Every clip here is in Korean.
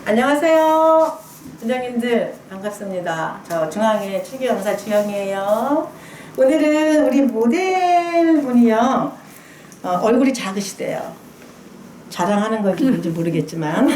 안녕하세요. 원장님들 반갑습니다. 저 중앙의 추기영사 주영이에요. 오늘은 우리 모델분이요. 얼굴이 작으시대요. 자랑하는 건지 뭔지 모르겠지만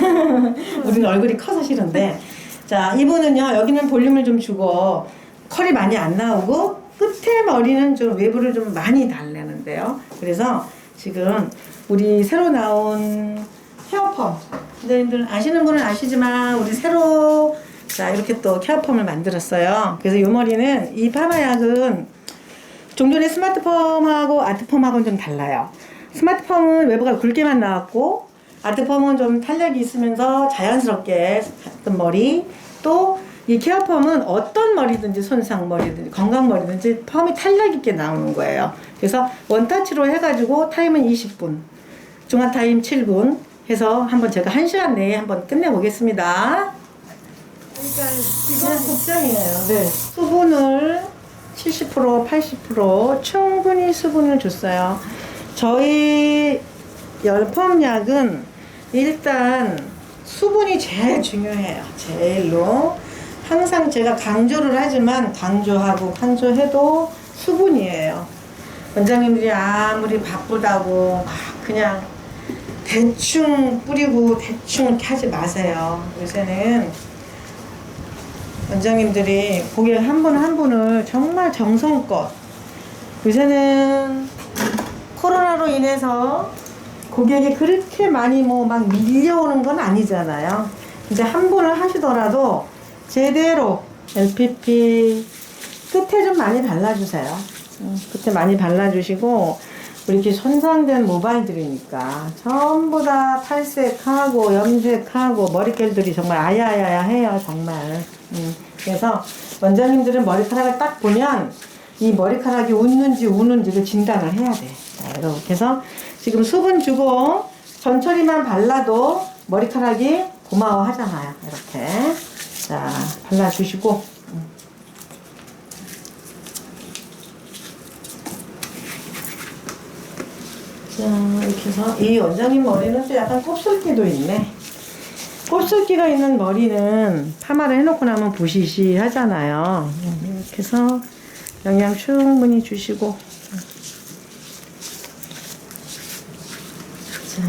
우리는 얼굴이 커서 싫은데, 자, 이분은요 여기는 볼륨을 좀 주고 컬이 많이 안 나오고 끝에 머리는 좀 외부를 좀 많이 달래는데요. 그래서 지금 우리 새로 나온 헤어펌, 선생님들 아시는 분은 아시지만 우리 새로 자 이렇게 또 헤어펌을 만들었어요. 그래서 이 머리는 이 파마약은 종전에 스마트펌하고 아트펌하고는 좀 달라요. 스마트펌은 외부가 굵게만 나왔고 아트펌은 좀 탄력이 있으면서 자연스럽게 했던 머리, 또 이 케어펌은 어떤 머리든지 손상 머리든지 건강 머리든지 펌이 탄력 있게 나오는 거예요. 그래서 원터치로 해가지고 타임은 20분, 중화 타임 7분 해서 한번 제가 1시간 내에 한번 끝내보겠습니다. 그러니까 이건 복장이에요. 네. 수분을 70%, 80% 충분히 수분을 줬어요. 저희 열펌약은 일단 수분이 제일 중요해요. 제일로. 항상 제가 강조를 하지만 강조해도 수분이에요. 원장님들이 아무리 바쁘다고 그냥 대충 뿌리고 대충 이렇게 하지 마세요. 요새는 원장님들이 고객 한 분 한 분을 정말 정성껏, 요새는 코로나로 인해서 고객이 그렇게 많이 뭐 막 밀려오는 건 아니잖아요. 이제 한 분을 하시더라도 제대로 LPP 끝에 좀 많이 발라주세요. 끝에 많이 발라주시고, 이렇게 손상된 모발들이니까 전부 다 탈색하고 염색하고 머릿결들이 정말 아야아야 해요, 정말. 그래서 원장님들은 머리카락을 딱 보면 이 머리카락이 웃는지 우는지를 진단을 해야 돼. 자, 이렇게 해서 지금 수분 주고 전처리만 발라도 머리카락이 고마워 하잖아요. 이렇게. 자, 발라주시고. 자, 이렇게 해서 이 원장님 머리는 또 약간 곱슬기도 있네. 곱슬기가 있는 머리는 파마를 해놓고 나면 부시시 하잖아요. 이렇게 해서 영양 충분히 주시고. 자,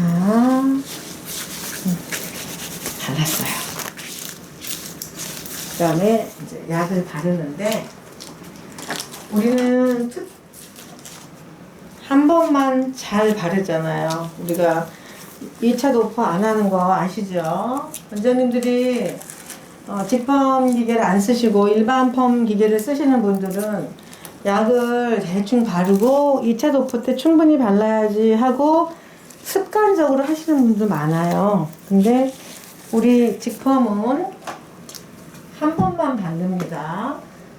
발랐어요. 그 다음에 이제 약을 바르는데, 우리는 한 번만 잘 바르잖아요. 우리가 2차 도포 안 하는 거 아시죠? 원장님들이 직펌 기계를 안 쓰시고 일반 펌 기계를 쓰시는 분들은 약을 대충 바르고 2차 도포 때 충분히 발라야지 하고 습관적으로 하시는 분들 많아요. 근데 우리 직펌은 한 번만 바릅니다.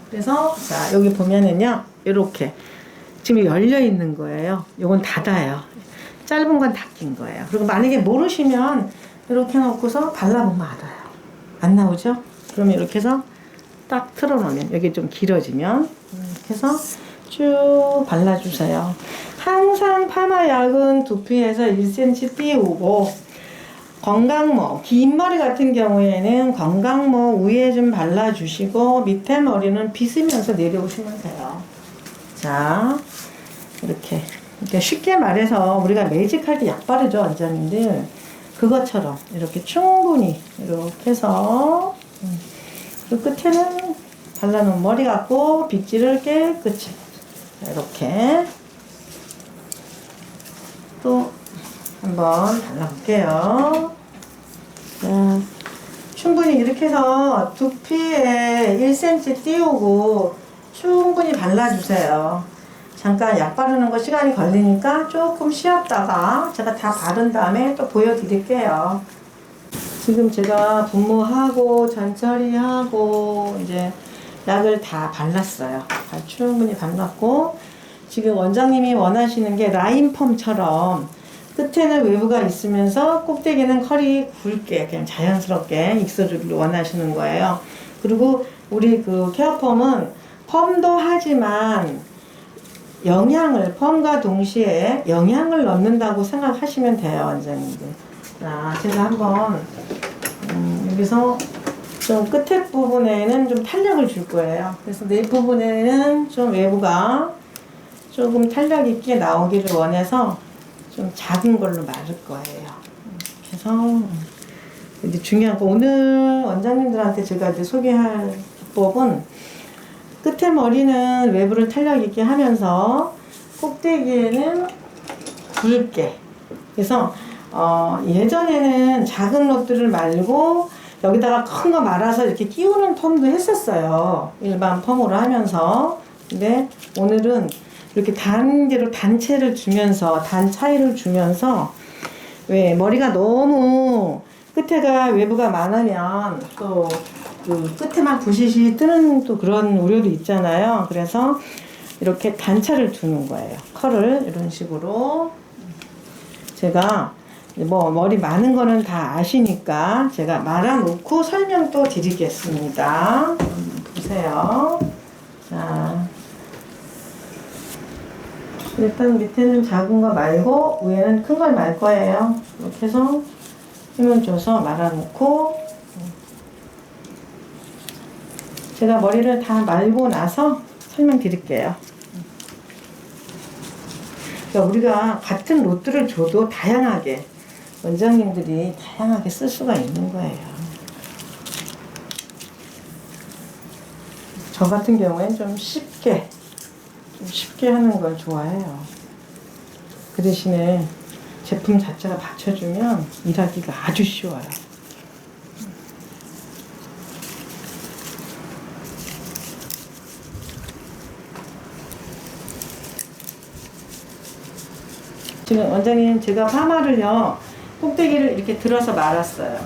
그래서 자, 여기 보면은요, 이렇게 지금 열려 있는 거예요. 요건 닫아요. 짧은 건 닫힌 거예요. 그리고 만약에 모르시면 이렇게 놓고서 발라보면 알아요. 안 나오죠? 그러면 이렇게 해서 딱 틀어놓으면, 여기 좀 길어지면 이렇게 해서 쭉 발라주세요. 항상 파마약은 두피에서 1cm 띄우고, 건강모, 긴 머리 같은 경우에는 건강모 위에 좀 발라주시고 밑에 머리는 빗으면서 내려오시면 돼요. 자, 이렇게 쉽게 말해서 우리가 매직할 때 약 바르죠, 원장님들. 그것처럼 이렇게 충분히 이렇게 해서 그 끝에는 발라놓은 머리 갖고 빗질을 깨끗이 이렇게 또 한번 발라볼게요. 자, 충분히 이렇게 해서 두피에 1cm 띄우고 충분히 발라주세요. 잠깐 약 바르는 거 시간이 걸리니까 조금 쉬었다가 제가 다 바른 다음에 또 보여드릴게요. 지금 제가 분무하고 전처리하고 이제 약을 다 발랐어요. 충분히 발랐고, 지금 원장님이 원하시는 게 라인펌처럼 끝에는 외부가 있으면서 꼭대기는 컬이 굵게 그냥 자연스럽게 익스루를 원하시는 거예요. 그리고 우리 그 케어펌은 펌도 하지만 펌과 동시에 영양을 넣는다고 생각하시면 돼요, 원장님들. 자, 제가 한번 여기서 좀 끝에 부분에는 좀 탄력을 줄 거예요. 그래서 내 부분에는 좀 외부가 조금 탄력 있게 나오기를 원해서 좀 작은 걸로 마를 거예요. 그래서 이제 중요한 거 오늘 원장님들한테 제가 이제 소개할 기법은 끝에 머리는 외부를 탄력 있게 하면서 꼭대기에는 굵게. 그래서 예전에는 작은 롯들을 말고 여기다가 큰 거 말아서 이렇게 끼우는 펌도 했었어요. 일반 펌으로 하면서. 근데 오늘은 이렇게 단계로 단체를 주면서 단 차이를 주면서 왜 머리가 너무 끝에가 외부가 많으면 또 그 끝에만 부시시 뜨는 또 그런 우려도 있잖아요. 그래서 이렇게 단차를 두는 거예요. 컬을 이런 식으로 제가 뭐 머리 많은 거는 다 아시니까 제가 말아놓고 설명도 드리겠습니다. 보세요. 자, 일단 밑에는 작은 거 말고 위에는 큰 걸 말 거예요. 이렇게 해서 힘을 줘서 말아놓고 제가 머리를 다 말고 나서 설명드릴게요. 그러니까 우리가 같은 롯들을 줘도 다양하게 원장님들이 다양하게 쓸 수가 있는 거예요. 저 같은 경우엔 좀 쉽게 하는 걸 좋아해요. 그 대신에 제품 자체가 받쳐주면 일하기가 아주 쉬워요. 지금 원장님 제가 파마를요 꼭대기를 이렇게 들어서 말았어요.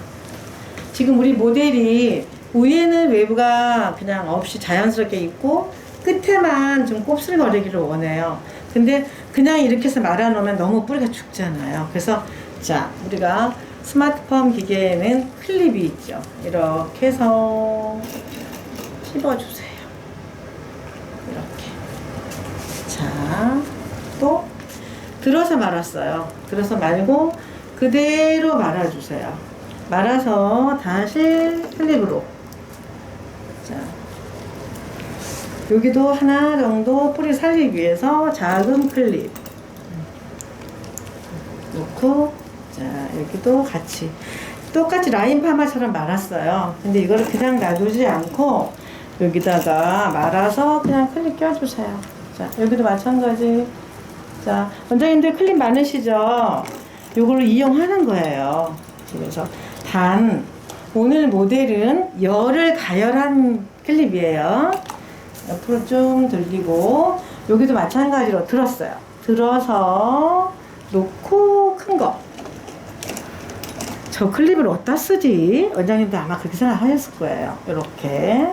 지금 우리 모델이 위에는 외부가 그냥 없이 자연스럽게 있고 끝에만 좀 곱슬거리기를 원해요. 근데 그냥 이렇게 해서 말아놓으면 너무 뿌리가 죽잖아요. 그래서 자, 우리가 스마트펌 기계에는 클립이 있죠. 이렇게 해서 씹어주세요. 이렇게. 자, 또 들어서 말았어요. 들어서 말고 그대로 말아주세요. 말아서 다시 클립으로. 자, 여기도 하나 정도 뿌리 살리기 위해서 작은 클립 놓고, 자, 여기도 같이 똑같이 라인 파마처럼 말았어요. 근데 이거를 그냥 놔두지 않고 여기다가 말아서 그냥 클립 껴주세요. 자, 여기도 마찬가지. 자, 원장님들 클립 많으시죠? 요거를 이용하는 거예요. 그래서 단 오늘 모델은 열을 가열한 클립이에요. 옆으로 좀 들리고 여기도 마찬가지로 들었어요. 들어서 놓고 큰 거. 저 클립을 어디다 쓰지? 원장님도 아마 그렇게 생각하셨을 거예요. 이렇게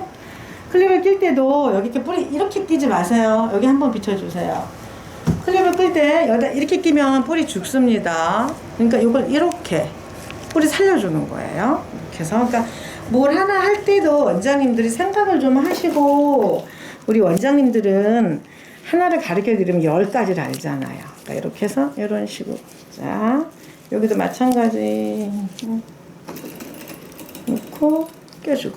클립을 낄 때도 여기 이렇게 뿌리 이렇게 끼지 마세요. 여기 한번 비춰주세요. 클립을 끌 때 여기다 이렇게 끼면 뿌리 죽습니다. 그러니까 이걸 이렇게 뿌리 살려주는 거예요. 이렇게 해서 그러니까 뭘 하나 할 때도 원장님들이 생각을 좀 하시고 우리 원장님들은 하나를 가르쳐 드리면 10가지를 알잖아요. 그러니까 이렇게 해서 이런 식으로 자 여기도 마찬가지 놓고 껴주고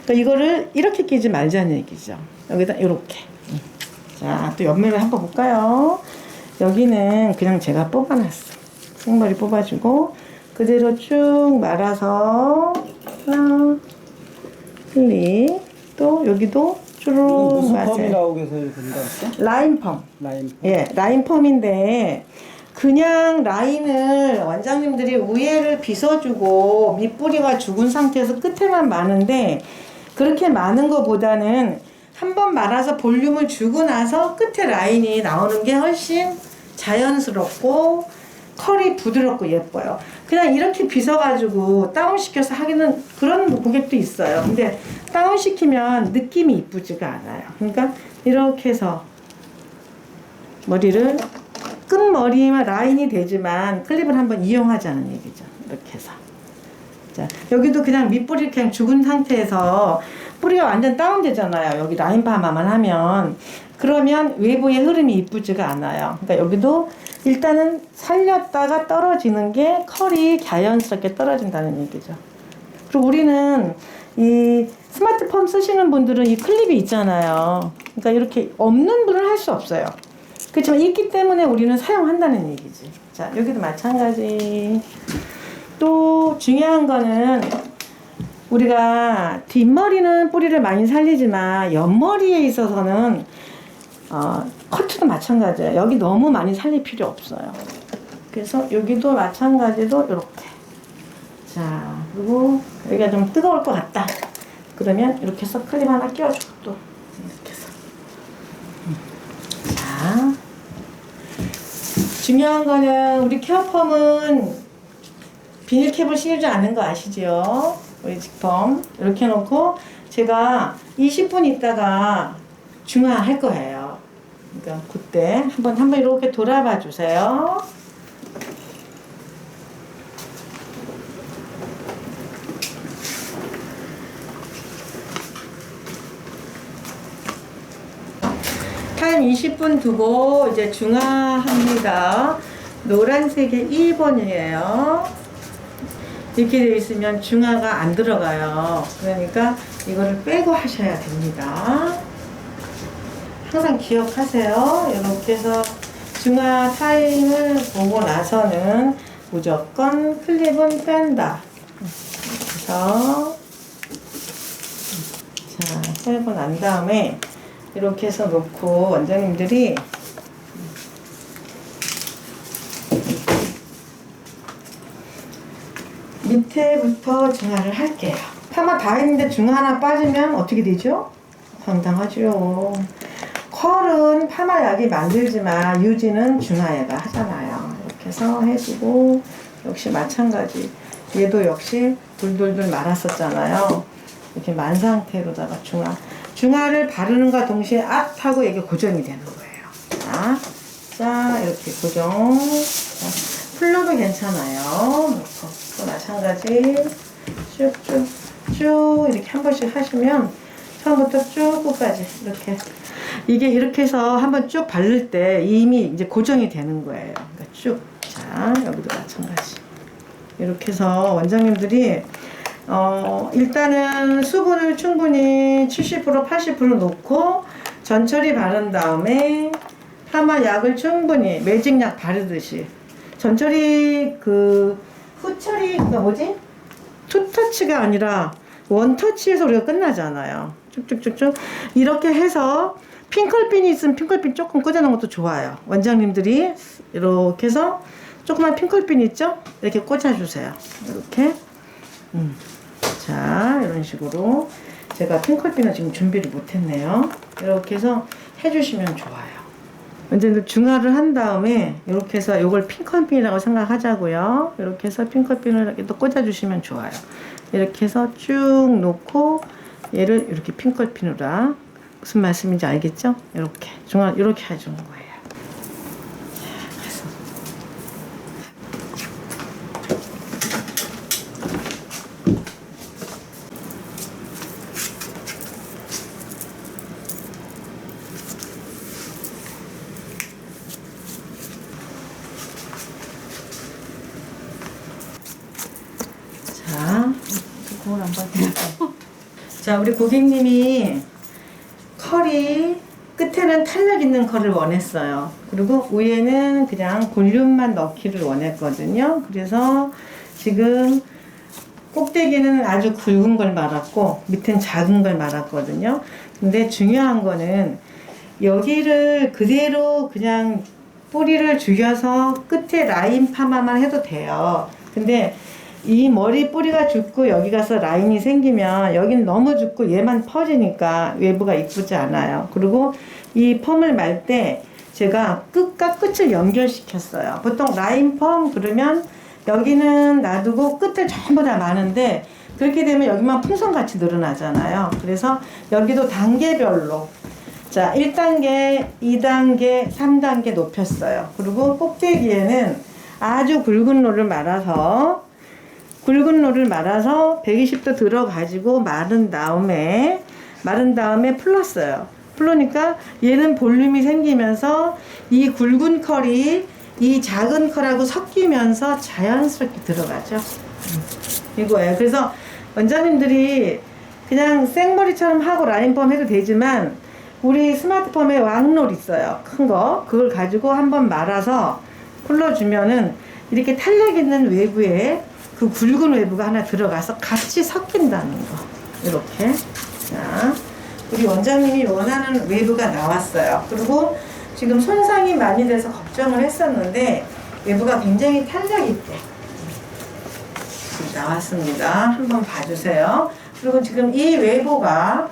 그러니까 이거를 이렇게 끼지 말자는 얘기죠. 여기다 이렇게 자, 또 옆면을 한번 볼까요? 여기는 그냥 제가 뽑아놨어. 생머리 뽑아주고 그대로 쭉 말아서 하나, 클립 또 여기도 쭈룩 무슨 맞아요. 펌이 나오게 해서 된다 했어? 라인 펌. 라인 펌. 예, 라인 펌인데 그냥 라인을 원장님들이 위에를 빗어주고 밑뿌리가 죽은 상태에서 끝에만 마는데 그렇게 많은 것보다는 한번 말아서 볼륨을 주고 나서 끝에 라인이 나오는 게 훨씬 자연스럽고 컬이 부드럽고 예뻐요. 그냥 이렇게 빗어가지고 다운시켜서 하기는 그런 고객도 있어요. 근데 다운시키면 느낌이 이쁘지가 않아요. 그러니까 이렇게 해서 머리를 끝머리만 라인이 되지만 클립을 한번 이용하자는 얘기죠. 이렇게 해서 자 여기도 그냥 밑뿌리 그냥 죽은 상태에서 뿌리가 완전 다운되잖아요. 여기 라인 파마만 하면 그러면 외부의 흐름이 이쁘지가 않아요. 그러니까 여기도 일단은 살렸다가 떨어지는 게 컬이 자연스럽게 떨어진다는 얘기죠. 그리고 우리는 이 스마트폰 쓰시는 분들은 이 클립이 있잖아요. 그러니까 이렇게 없는 분은 할 수 없어요. 그렇지만 있기 때문에 우리는 사용한다는 얘기지. 자, 여기도 마찬가지. 또 중요한 거는 우리가 뒷머리는 뿌리를 많이 살리지만 옆머리에 있어서는 커트도 마찬가지예요. 여기 너무 많이 살릴 필요 없어요. 그래서 여기도 마찬가지로 이렇게. 자, 그리고 여기가 좀 뜨거울 것 같다. 그러면 이렇게 해서 클립 하나 끼워주고 또 이렇게 해서. 자, 중요한 거는 우리 케어펌은 비닐캡을 씌우지 않는 거 아시죠? 우리 직펌 이렇게 해놓고 제가 20분 있다가 중화할 거예요. 그러니까 그때 한번 이렇게 돌아봐 주세요. 타임 20분 두고 이제 중화합니다. 노란색이 2번이에요. 이렇게 되어 있으면 중화가 안 들어가요. 그러니까 이거를 빼고 하셔야 됩니다. 항상 기억하세요. 이렇게 해서 중화 타임을 보고 나서는 무조건 클립은 뺀다. 그래서 자, 빼고 난 다음에 이렇게 해서 놓고 원장님들이 밑에부터 중화를 할게요. 파마 다 했는데 중화 하나 빠지면 어떻게 되죠? 황당하죠. 컬은 파마약이 만들지만 유지는 중화애가 하잖아요. 이렇게 해서 해주고 역시 마찬가지. 얘도 역시 돌돌돌 말았었잖아요. 이렇게 만 상태로다가 중화를 바르는과 동시에 하고 이게 고정이 되는 거예요. 자, 이렇게 고정. 자, 플러도 괜찮아요. 놓고 또 마찬가지 쭉쭉쭉 이렇게 한 번씩 하시면 처음부터 쭉 끝까지 이렇게 이게 이렇게 해서 한번 쭉 바를 때 이미 이제 고정이 되는 거예요. 그러니까 쭉. 자, 여기도 마찬가지. 이렇게 해서 원장님들이 일단은 수분을 충분히 70% 80% 놓고 전처리 바른 다음에 파마 약을 충분히 매직약 바르듯이 전처리 후처리가 뭐지? 투터치가 아니라 원터치에서 우리가 끝나잖아요. 쭉쭉쭉쭉 이렇게 해서 핑클핀이 있으면 핑클핀 조금 꽂아놓은 것도 좋아요. 원장님들이 이렇게 해서 조그만 핑클핀 있죠? 이렇게 꽂아주세요. 이렇게 자, 이런 식으로 제가 핑클핀을 지금 준비를 못했네요. 이렇게 해서 해주시면 좋아요. 이제 중화를 한 다음에 이렇게 해서 이걸 핑클핀이라고 생각하자고요. 이렇게 해서 핑클핀을 이렇게 또 꽂아주시면 좋아요. 이렇게 해서 쭉 놓고 얘를 이렇게 핑클핀으로 무슨 말씀인지 알겠죠? 이렇게 중화 이렇게 해주는 거예요. 자, 그걸 한번 해볼까요? 자, 우리 고객님이 컬이 끝에는 탄력 있는 컬을 원했어요. 그리고 위에는 그냥 볼륨만 넣기를 원했거든요. 그래서 지금 꼭대기는 아주 굵은 걸 말았고 밑은 작은 걸 말았거든요. 근데 중요한 거는 여기를 그대로 그냥 뿌리를 죽여서 끝에 라인 파마만 해도 돼요. 근데 이 머리 뿌리가 죽고 여기 가서 라인이 생기면 여긴 너무 죽고 얘만 퍼지니까 외부가 이쁘지 않아요. 그리고 이 펌을 말 때 제가 끝과 끝을 연결시켰어요. 보통 라인 펌 그러면 여기는 놔두고 끝을 전부 다 마는데 그렇게 되면 여기만 풍선같이 늘어나잖아요. 그래서 여기도 단계별로 자 1단계, 2단계, 3단계 높였어요. 그리고 꼭대기에는 아주 굵은 롤을 말아서 120도 들어가지고 마른 다음에 풀었어요. 풀으니까 얘는 볼륨이 생기면서 이 굵은 컬이 이 작은 컬하고 섞이면서 자연스럽게 들어가죠. 이거예요. 그래서 원장님들이 그냥 생머리처럼 하고 라인펌 해도 되지만 우리 스마트펌에 왕롤 있어요. 큰 거. 그걸 가지고 한번 말아서 풀러주면은 이렇게 탄력 있는 외부에 그 굵은 외부가 하나 들어가서 같이 섞인다는 거. 이렇게. 자, 우리 원장님이 원하는 외부가 나왔어요. 그리고 지금 손상이 많이 돼서 걱정을 했었는데 외부가 굉장히 탄력 있게 나왔습니다. 한번 봐주세요. 그리고 지금 이 외부가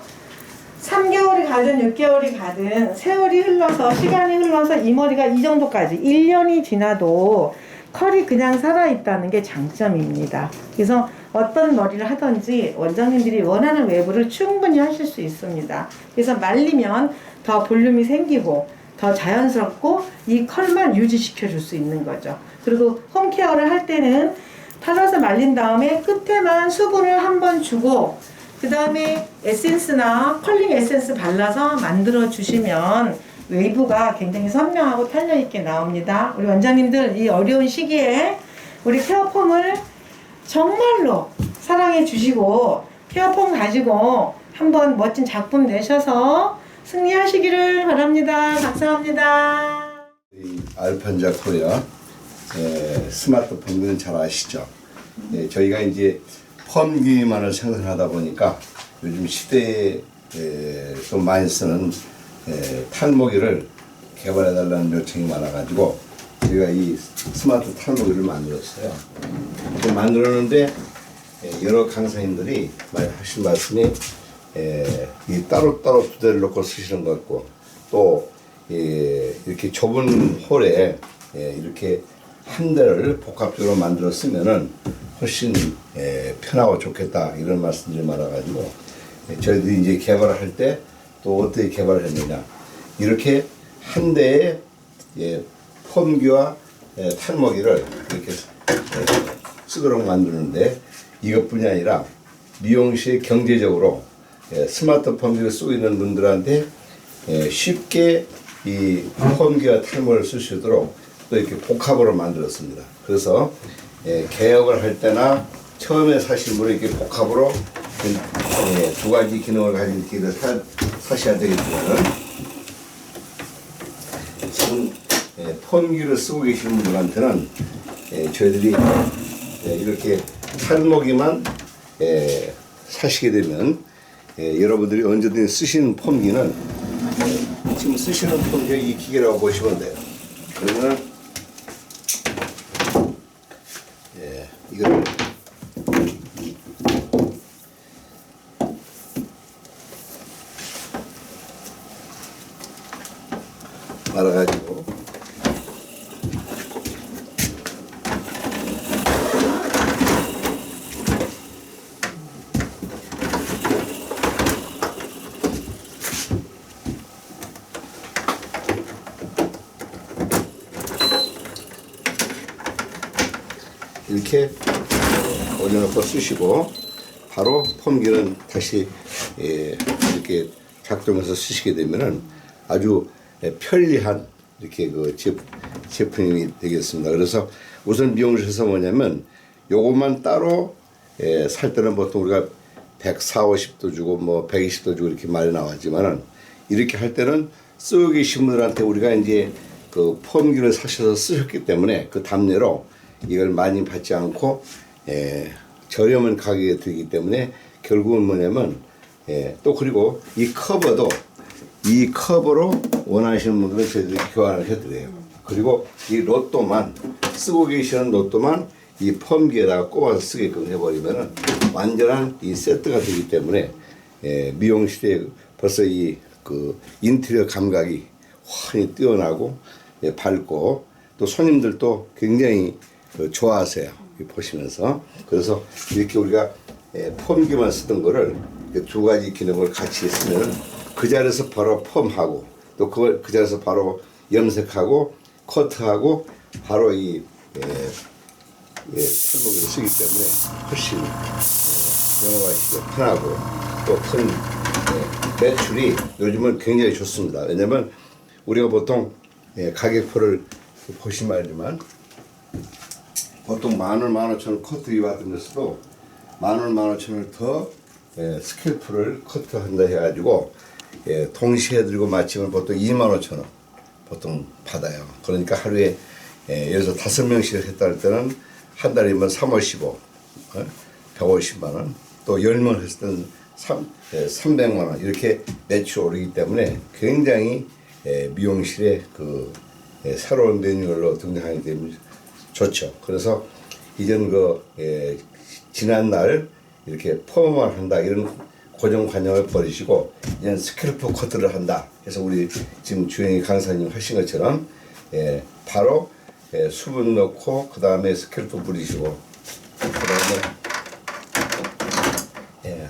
3개월이 가든 6개월이 가든 세월이 흘러서 시간이 흘러서 이 머리가 이 정도까지 1년이 지나도 컬이 그냥 살아있다는 게 장점입니다. 그래서 어떤 머리를 하든지 원장님들이 원하는 외부를 충분히 하실 수 있습니다. 그래서 말리면 더 볼륨이 생기고 더 자연스럽고 이 컬만 유지시켜 줄 수 있는 거죠. 그리고 홈케어를 할 때는 탈라서 말린 다음에 끝에만 수분을 한번 주고 그 다음에 에센스나 컬링 에센스 발라서 만들어 주시면 웨이브가 굉장히 선명하고 탄력 있게 나옵니다. 우리 원장님들 이 어려운 시기에 우리 케어폼을 정말로 사랑해 주시고 케어폼 가지고 한번 멋진 작품 내셔서 승리하시기를 바랍니다. 감사합니다. 이 알판자 코리아 스마트펌들은 잘 아시죠? 저희가 이제 펌기만을 생산하다 보니까 요즘 시대에 또 많이 쓰는 탈모기를 개발해달라는 요청이 많아가지고 저희가 이 스마트 탈모기를 만들었어요. 만들었는데 여러 강사님들이 많이 하신 말씀이 이 따로따로 두 대를 놓고 쓰시는 것 같고 또 이렇게 좁은 홀에 이렇게 한 대를 복합적으로 만들어 쓰면은 훨씬 편하고 좋겠다 이런 말씀들이 많아가지고 저희들이 이제 개발을 할 때 또 어떻게 개발을 했느냐 이렇게 한 대의 펌기와 탈모기를 이렇게 쓰도록 만드는데 이것뿐이 아니라 미용실에 경제적으로 스마트 펌기를 쓰고 있는 분들한테 쉽게 이 펌기와 탈모를 쓸 수 있도록 또 이렇게 복합으로 만들었습니다. 그래서 개혁을 할 때나 처음에 사실 분은 이렇게 복합으로 두 가지 기능을 가진 기를 사셔야 되겠지만은 지금 펌기를 쓰고 계시는 분들한테는 저희들이 이렇게 탈모기만 사시게 되면 여러분들이 언제든 쓰시는 펌기는 지금 쓰시는 펌기가 이 기계라고 보시면 돼요. 그러면 이거를 말아가지고 이렇게 올려놓고 쓰시고 바로 펌기는 다시 이렇게 작동해서 쓰시게 되면은 아주 편리한 이렇게 그 제품이 되겠습니다. 그래서 우선 미용실에서 뭐냐면 요것만 따로 살 때는 보통 우리가 140, 50도 주고 뭐 120도 주고 이렇게 많이 나왔지만은 이렇게 할 때는 쓰고 계신 분들한테 우리가 이제 그 펌기를 사셔서 쓰셨기 때문에 그 답례로 이걸 많이 받지 않고 저렴한 가격에 들기 때문에 결국은 뭐냐면 또 그리고 이 커버도 이 커버로 원하시는 분들은 저희들이 교환을 해드려요. 그리고 이 로또만 쓰고 계시는 로또만 이 펌기에다가 꼽아서 쓰게끔 해버리면은 완전한 이 세트가 되기 때문에 미용실에 벌써 이 그 인테리어 감각이 환히 뛰어나고 밝고 또 손님들도 굉장히 좋아하세요. 보시면서. 그래서 이렇게 우리가 펌기만 쓰던 거를 두 가지 기능을 같이 쓰면 그 자리에서 바로 펌하고 또 그 자리에서 바로 염색하고 커트하고 바로 이 탈모기를 쓰기 때문에 훨씬 영업하시기 편하고 또 큰 매출이 요즘은 굉장히 좋습니다. 왜냐면 우리가 보통 가격표를 보시면 알지만 보통 10,000원, 15,000원 커트 같은 데서도 10,000원, 15,000원을 더 스캘프를 커트한다 해가지고 동시에 들고 마치면 보통 25,000원 보통 받아요. 그러니까 하루에 여기서 5명씩 했다 할 때는 한 달이면 3, 5, 15 150만 원, 또 10명 했을 때는 300만 원 이렇게 매출이 오르기 때문에 굉장히 미용실에 그 새로운 메뉴로 등장하기 때문에 좋죠. 그래서 이전 지난 날 이렇게 펌을 한다 이런 고정관념을 버리시고 이제 스캘프 커트를 한다. 그래서 우리 지금 주영이 강사님 하신 것처럼 바로 수분 넣고 그 다음에 스캘프 부리시고 그 다음에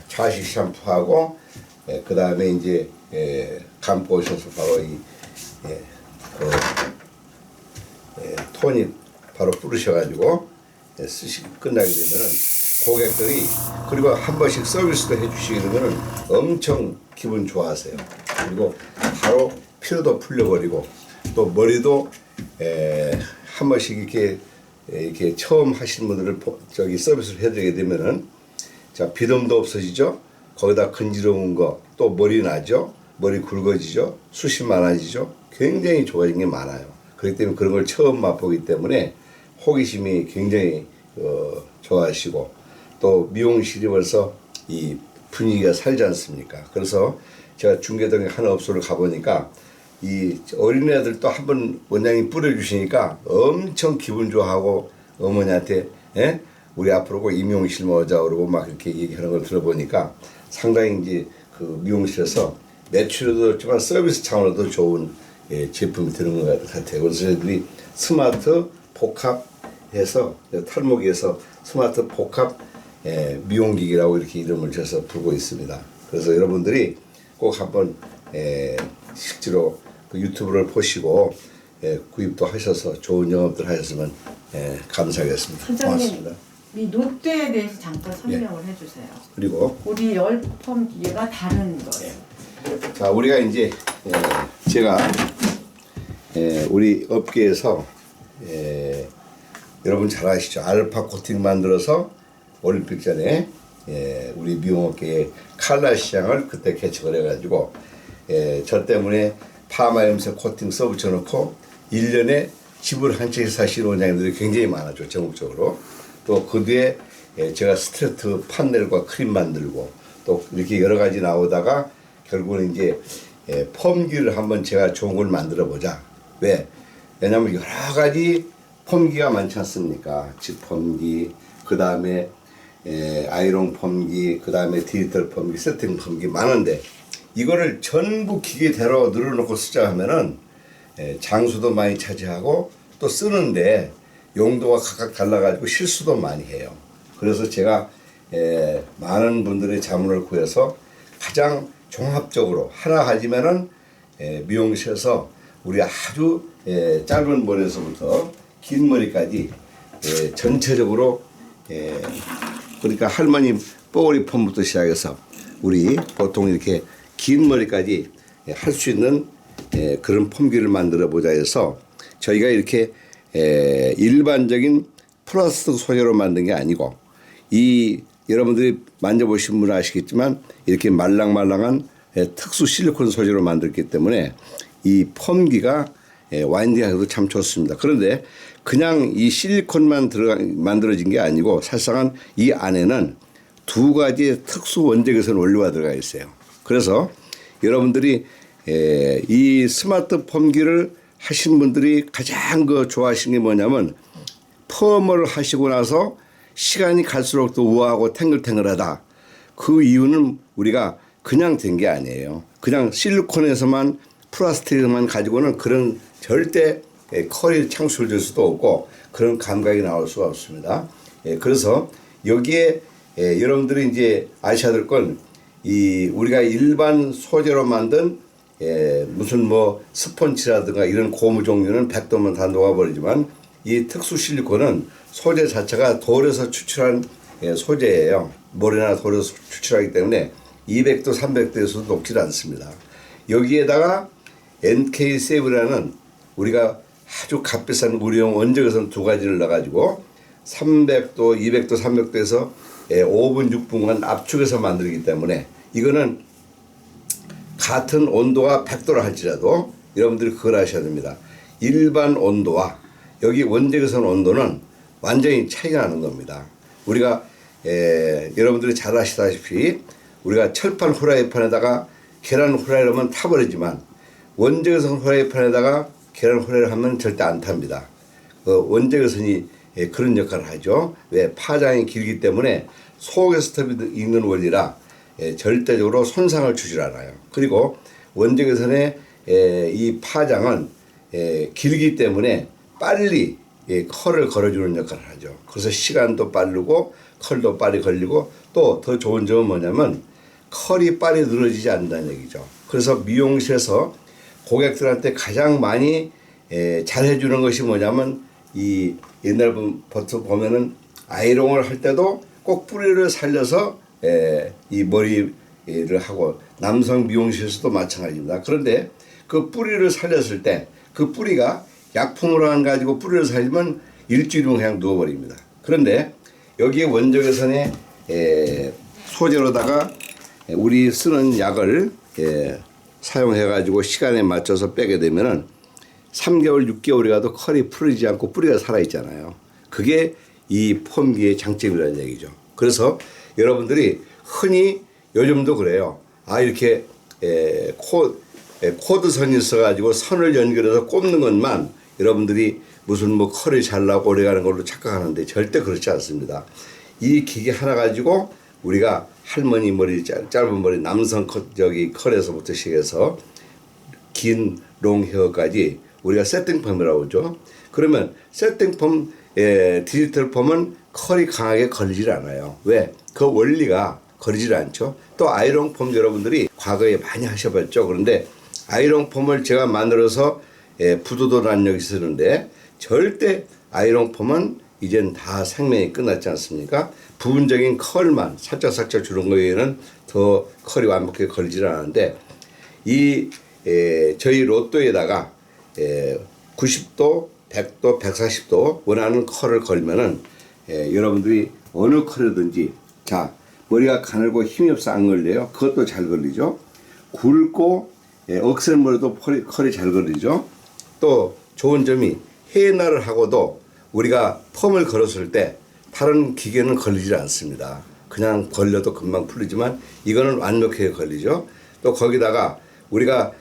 좌식 샴푸하고 그 다음에 이제 감고 오셔서 바로 토닉 바로 뿌리셔가지고 쓰시 끝나게 되면은 고객들이 그리고 한 번씩 서비스도 해주시게 되면은 엄청 기분 좋아하세요. 그리고 바로 피로도 풀려버리고 또 머리도 한 번씩 이렇게 처음 하시는 분들을 저기 서비스를 해드리게 되면은 자 비듬도 없어지죠. 거기다 근지러운 거 또 머리 나죠. 머리 굵어지죠. 숱이 많아지죠. 굉장히 좋아진 게 많아요. 그렇기 때문에 그런 걸 처음 맛보기 때문에 호기심이 굉장히 좋아하시고 또 미용실이 벌써 이 분위기가 살지 않습니까? 그래서 제가 중계동에 한 업소를 가보니까 이 어린애들도 한번 원장님 뿌려주시니까 엄청 기분 좋아하고 어머니한테 우리 앞으로 꼭 이 미용실 모자 그러고 막 이렇게 얘기하는 걸 들어보니까 상당히 이제 그 미용실에서 매출도 좋지만 서비스 차원으로도 좋은 제품이 되는 것 같아요. 그래서 저희들이 스마트 복합해서 탈모기에서 스마트 복합 미용기기라고 이렇게 이름을 지어서 부르고 있습니다. 그래서 여러분들이 꼭 한번 실제로 그 유튜브를 보시고 구입도 하셔서 좋은 영업들 하셨으면 감사하겠습니다. 고맙습니다. 이 노트에 대해서 잠깐 설명을 해주세요. 그리고 우리 열펌 기계가 다른 거예요. 자 우리가 이제 제가 우리 업계에서 여러분 잘 아시죠? 알파 코팅 만들어서 올림픽 전에 우리 미용업계의 칼라 시장을 그때 개척을 해가지고 저 때문에 파마 염색 코팅 써붙여 놓고 1년에 집을 한 채 사시는 원장님들이 굉장히 많았죠. 전국적으로. 또 그 뒤에 제가 스트레이트 판넬과 크림 만들고 또 이렇게 여러 가지 나오다가 결국은 이제 펌기를 한번 제가 좋은 걸 만들어 보자. 왜? 왜냐면 여러 가지 펌기가 많지 않습니까? 집 펌기, 그 다음에 아이롱 펌기, 그 다음에 디지털 펌기, 세팅 펌기 많은데 이거를 전부 기계대로 늘어놓고 쓰자 하면은 장수도 많이 차지하고 또 쓰는데 용도가 각각 달라가지고 실수도 많이 해요. 그래서 제가 많은 분들의 자문을 구해서 가장 종합적으로 하나 하지만은 미용실에서 우리 아주 짧은 머리에서부터 긴 머리까지 전체적으로 그러니까 할머니 뽀글이 펌부터 시작해서 우리 보통 이렇게 긴 머리까지 할 수 있는 그런 펌기를 만들어 보자 해서 저희가 이렇게 일반적인 플라스틱 소재로 만든 게 아니고 이 여러분들이 만져보신 분은 아시겠지만 이렇게 말랑말랑한 특수 실리콘 소재로 만들기 때문에 이 펌기가 와인딩하기도 참 좋습니다. 그런데 그냥 이 실리콘만 만들어진 게 아니고 사실상은 이 안에는 두 가지의 특수 원적외선 원료가 들어가 있어요. 그래서 여러분들이 이 스마트 펌기를 하신 분들이 가장 좋아하시는 게 뭐냐면 펌을 하시고 나서 시간이 갈수록 더 우아하고 탱글탱글하다. 그 이유는 우리가 그냥 된 게 아니에요. 그냥 실리콘에서만 플라스틱만 가지고는 그런 절대 컬이 창출될 수도 없고 그런 감각이 나올 수가 없습니다. 그래서 여기에 여러분들이 이제 아셔야 될 건 이 우리가 일반 소재로 만든 무슨 뭐 스펀지라든가 이런 고무 종류는 100도면 다 녹아버리지만 이 특수 실리콘은 소재 자체가 돌에서 추출한 소재예요. 모래나 돌에서 추출하기 때문에 200도, 300도에서도 녹지 않습니다. 여기에다가 NK7이라는 우리가 아주 값비싼 우리용 원적외선 두 가지를 넣어가지고 300도, 200도, 300도에서 5분, 6분간 압축해서 만들기 때문에 이거는 같은 온도가 100도라 할지라도 여러분들이 그걸 아셔야 됩니다. 일반 온도와 여기 원재기선 온도는 완전히 차이가 나는 겁니다. 우리가 여러분들이 잘 아시다시피 우리가 철판 후라이팬에다가 계란 후라이를 하면 타버리지만 원재기선 후라이팬에다가 계란 후라이를 하면 절대 안 탑니다. 원재기선이 그런 역할을 하죠. 왜? 파장이 길기 때문에 속에 스톱이 있는 원리라 절대적으로 손상을 주질 않아요. 그리고 원재기선의 이 파장은 길기 때문에 빨리 컬을 걸어주는 역할을 하죠. 그래서 시간도 빠르고 컬도 빨리 걸리고 또 더 좋은 점은 뭐냐면 컬이 빨리 늘어지지 않는다는 얘기죠. 그래서 미용실에서 고객들한테 가장 많이 잘 해주는 것이 뭐냐면 이 옛날부터 보면은 아이롱을 할 때도 꼭 뿌리를 살려서 이 머리를 하고 남성 미용실에서도 마찬가지입니다. 그런데 그 뿌리를 살렸을 때 그 뿌리가 약품으로 안 가지고 뿌리를 살리면 일주일은 그냥 누워버립니다. 그런데 여기 원적외선의 소재로다가 우리 쓰는 약을 사용해 가지고 시간에 맞춰서 빼게 되면은 3개월, 6개월이 가도 컬이 풀리지 않고 뿌리가 살아있잖아요. 그게 이 폼기의 장점이라는 얘기죠. 그래서 여러분들이 흔히 요즘도 그래요. 아, 이렇게 코드선이 있어가지고 선을 연결해서 꼽는 것만 여러분들이 무슨 뭐 컬이 잘 나고 오래 가는 걸로 착각하는데 절대 그렇지 않습니다. 이 기계 하나 가지고 우리가 할머니 머리, 짧은 머리, 남성 컬에서부터 시작해서 긴 롱 헤어까지 우리가 세팅펌이라고 하죠. 그러면 세팅펌, 디지털 펌은 컬이 강하게 걸리질 않아요. 왜? 그 원리가 걸리질 않죠. 또 아이롱 펌 여러분들이 과거에 많이 하셔봤죠. 그런데 아이롱 펌을 제가 만들어서 부도도라는 역이 쓰는데 절대 아이롱 펌은 이젠 다 생명이 끝났지 않습니까? 부분적인 컬만 살짝 주는 거에는 더 컬이 완벽하게 걸리질 않았는데 저희 로또에다가 90도, 100도, 140도 원하는 컬을 걸면은 여러분들이 어느 컬이든지 자 머리가 가늘고 힘이 없어 안 걸려요. 그것도 잘 걸리죠. 굵고 억센머리도 컬이 잘 걸리죠. 또 좋은 점이 헤어날을 하고도 우리가 펌을 걸었을 때 다른 기계는 걸리지 않습니다. 그냥 걸려도 금방 풀리지만 이거는 완벽하게 걸리죠. 또 거기다가 우리가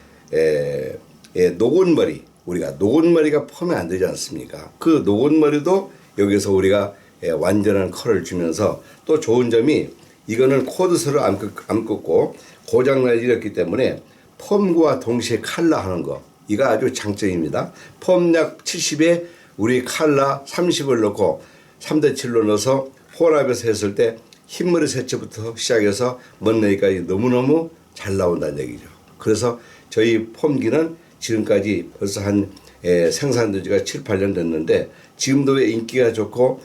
녹은 머리, 우리가 녹은 머리가 펌이 안 되지 않습니까? 그 녹은 머리도 여기서 우리가 완전한 컬을 주면서 또 좋은 점이 이거는 코드선을 안 긋고 고장나지 않기 때문에 펌과 동시에 칼라 하는 거 이거 아주 장점입니다. 펌약 70에 우리 칼라 30을 넣고 3대7로 넣어서 혼합해서 했을 때 흰머리 세치부터 시작해서 먼내기까지 너무너무 잘 나온다는 얘기죠. 그래서 저희 펌기는 지금까지 벌써 한 생산된 지가 7, 8년 됐는데 지금도 왜 인기가 좋고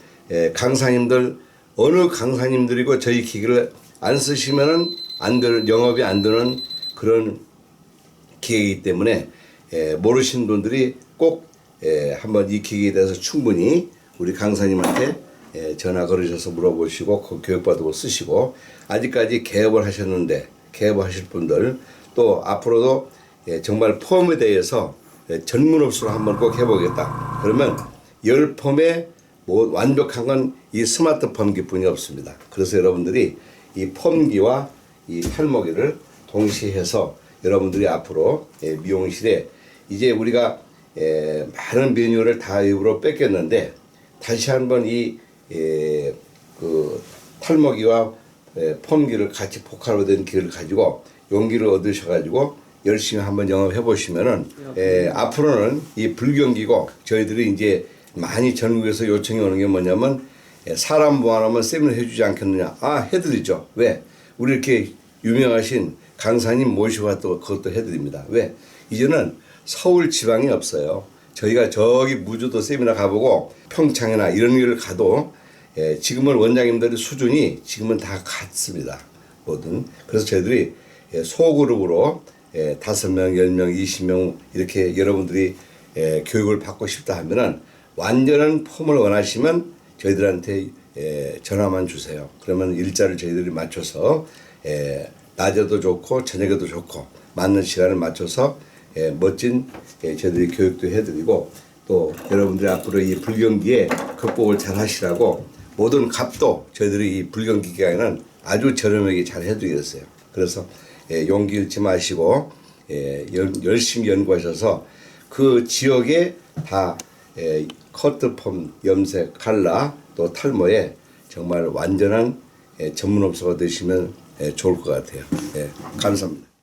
강사님들 어느 강사님들이고 저희 기계를 안 쓰시면은 안 되는 영업이 안 되는 그런 기계이기 때문에 모르시는 분들이 꼭 한번 이 기계에 대해서 충분히 우리 강사님한테 전화 걸으셔서 물어보시고 교육받고 쓰시고 아직까지 개업을 하셨는데 개업하실 분들 또 앞으로도 정말 펌에 대해서 전문업소로 한번 꼭 해보겠다. 그러면 10펌에 뭐 완벽한 건 이 스마트 펌기뿐이 없습니다. 그래서 여러분들이 이 펌기와 이 탈모기를 동시에 해서 여러분들이 앞으로 미용실에 이제 우리가 많은 메뉴를 다 일부러 뺏겼는데 다시 한번 그 탈모기와 펌기를 같이 포괄로 된 기를 가지고 용기를 얻으셔가지고 열심히 한번 영업해 보시면은 앞으로는 이 불경기고 저희들이 이제 많이 전국에서 요청이 오는 게 뭐냐면 사람 모아놓으면 세미나 해주지 않겠느냐. 아 해드리죠. 왜? 우리 이렇게 유명하신 강사님 모시고 또 그것도 해드립니다. 왜? 이제는 서울 지방이 없어요. 저희가 저기 무주도 세미나 가보고 평창이나 이런 데를 가도 지금은 원장님들의 수준이 지금은 다 같습니다. 뭐든. 그래서 저희들이 소그룹으로 5명, 10명, 20명 이렇게 여러분들이 교육을 받고 싶다 하면은 완전한 폼을 원하시면 저희들한테 전화만 주세요. 그러면 일자를 저희들이 맞춰서 낮에도 좋고 저녁에도 좋고 맞는 시간을 맞춰서 멋진 저희들이 교육도 해드리고 또 여러분들이 앞으로 이 불경기에 극복을 잘 하시라고 모든 값도 저희들이 이 불경기 기간에는 아주 저렴하게 잘 해드리겠어요. 그래서 용기 잃지 마시고 열심히 연구하셔서 그 지역에 다 커트펌, 염색, 칼라 또 탈모에 정말 완전한 전문업소가 되시면 좋을 것 같아요. 감사합니다.